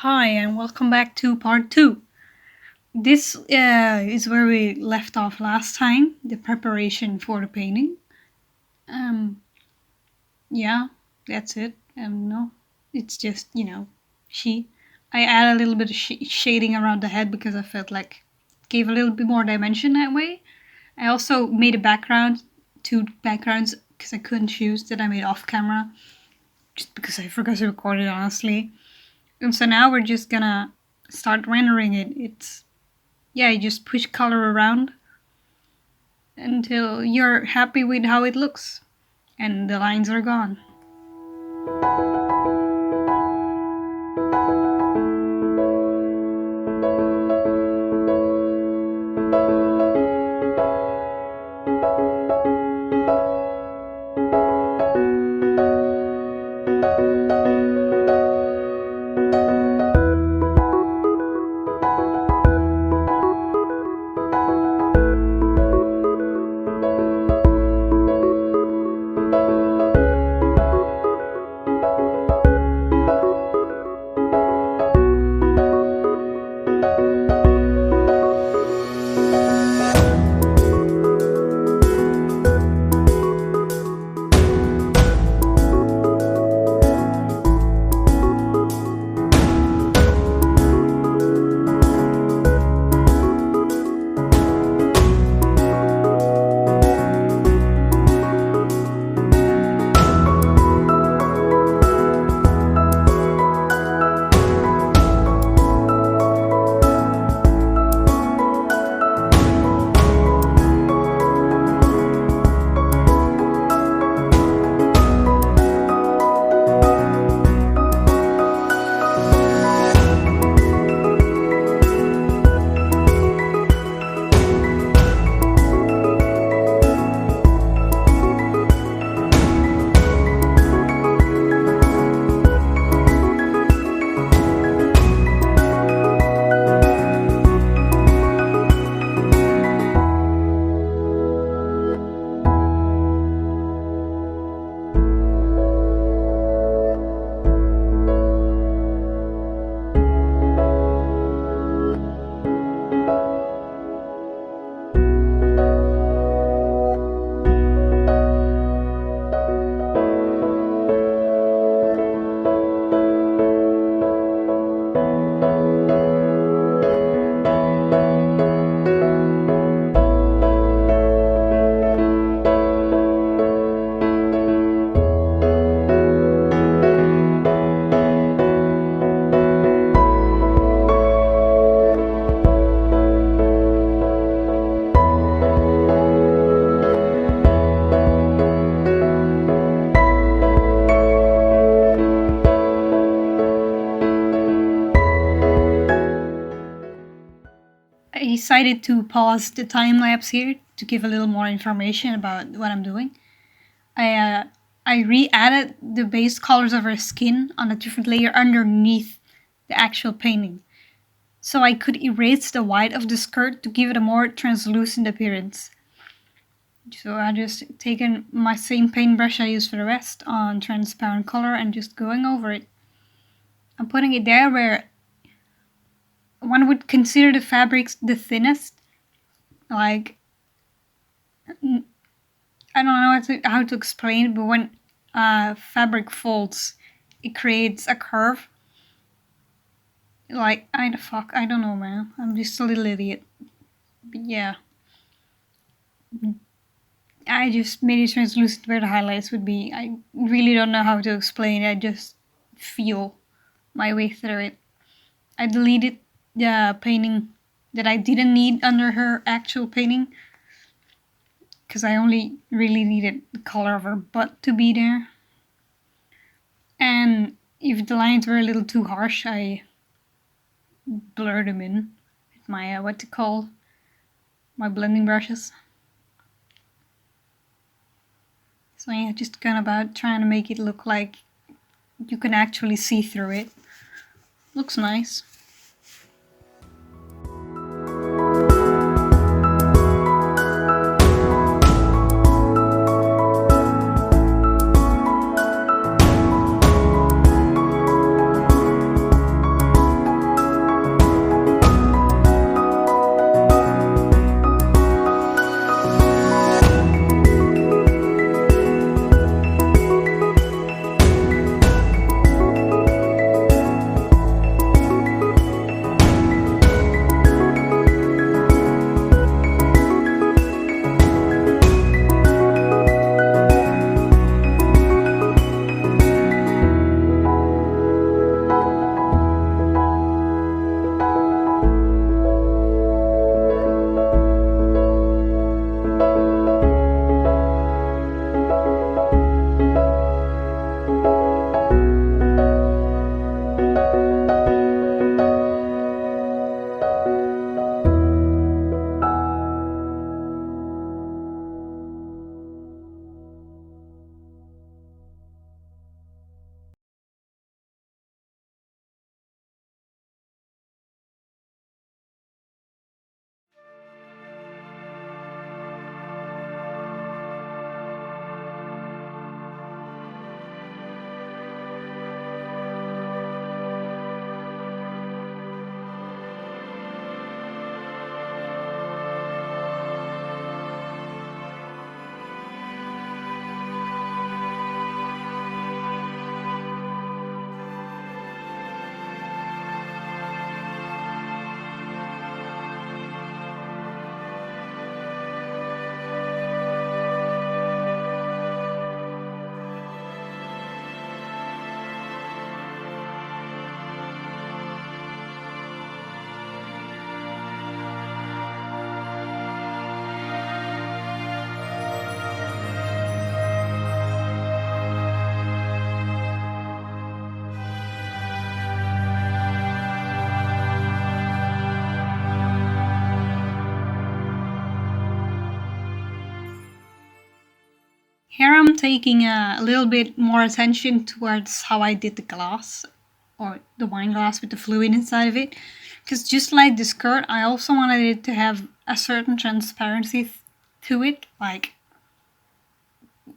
Hi, and welcome back to part 2. This is where we left off last time, the preparation for the painting. Um, yeah, that's it. No, it's just, she. I add a little bit of shading around the head because I felt like it gave a little bit more dimension that way. I also made a background, two backgrounds, because I couldn't choose that I made off camera, just because I forgot to record it, honestly. And so now we're just gonna start rendering it. You just push color around until you're happy with how it looks and the lines are gone. I decided to pause the time lapse here to give a little more information about what I'm doing. I re-added the base colors of her skin on a different layer underneath the actual painting, so I could erase the white of the skirt to give it a more translucent appearance. So I just taken my same paintbrush I used for the rest on transparent color and just going over it. I'm putting it there where one would consider the fabrics the thinnest. Like, I don't know how to explain it, but when fabric folds, it creates a curve. Like, I don't know, man. I'm just a little idiot. But yeah. I just made it translucent where the highlights would be. I really don't know how to explain it. I just feel my way through it. I deleted the painting that I didn't need under her actual painting, because I only really needed the color of her butt to be there. And if the lines were a little too harsh, I blurred them in with my, my blending brushes. So yeah, just kind of about trying to make it look like you can actually see through it. Looks nice. Here I'm taking a little bit more attention towards how I did the glass, or the wine glass with the fluid inside of it. Because just like the skirt, I also wanted it to have a certain transparency to it, like,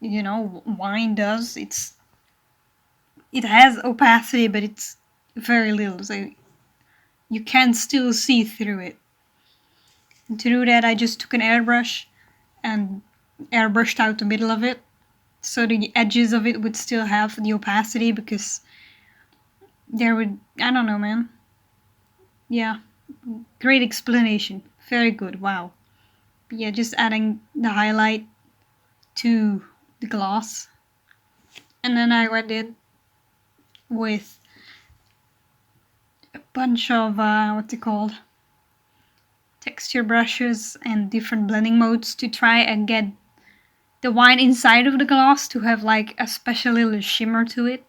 you know, wine does. It has opacity, but it's very little, so you can still see through it. And to do that, I just took an airbrush and airbrushed out the middle of it, so the edges of it would still have the opacity, because there would, I don't know, man. Yeah, great explanation. Very good, wow. But yeah, just adding the highlight to the glass. And then I went in with a bunch of, what's it called? Texture brushes and different blending modes to try and get the wine inside of the glass to have like a special little shimmer to it.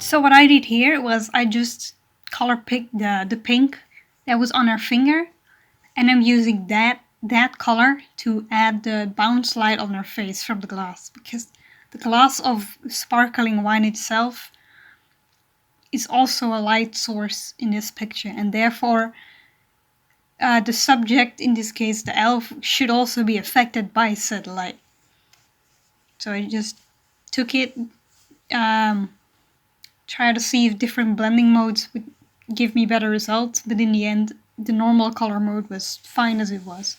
So what I did here was I just color picked the pink that was on her finger, and I'm using that color to add the bounce light on her face from the glass, because the glass of sparkling wine itself is also a light source in this picture, and therefore the subject, in this case the elf, should also be affected by said light. So I just took it, try to see if different blending modes would give me better results, but in the end the normal color mode was fine as it was.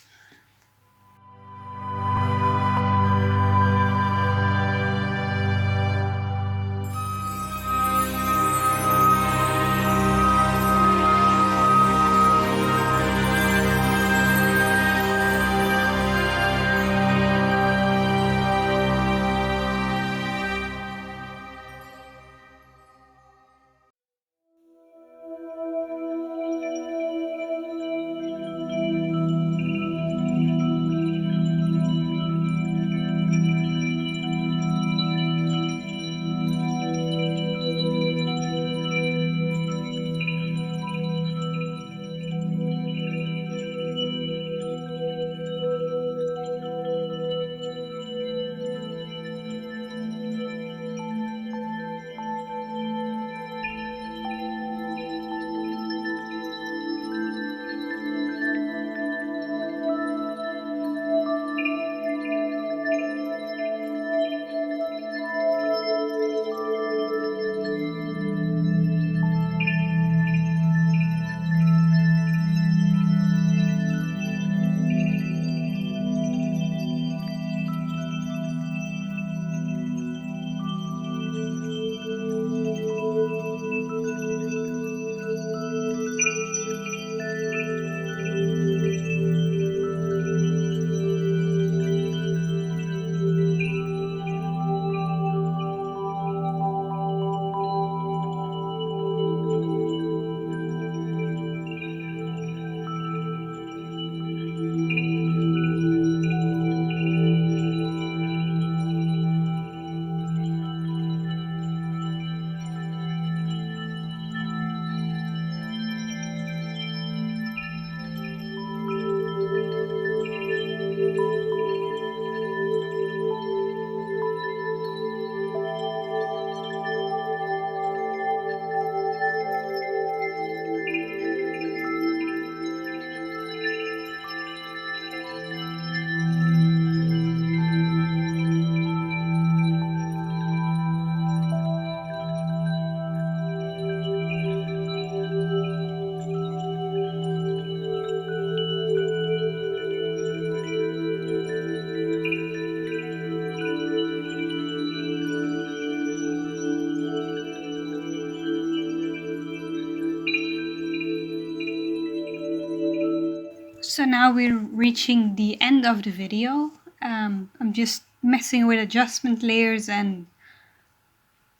So now we're reaching the end of the video. I'm just messing with adjustment layers and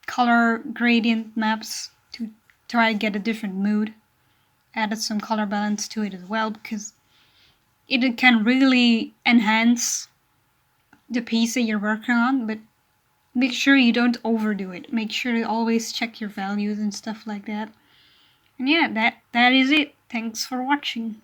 color gradient maps to try to get a different mood. Added some color balance to it as well, because it can really enhance the piece that you're working on, but make sure you don't overdo it. Make sure to always check your values and stuff like that. And yeah, that is it. Thanks for watching.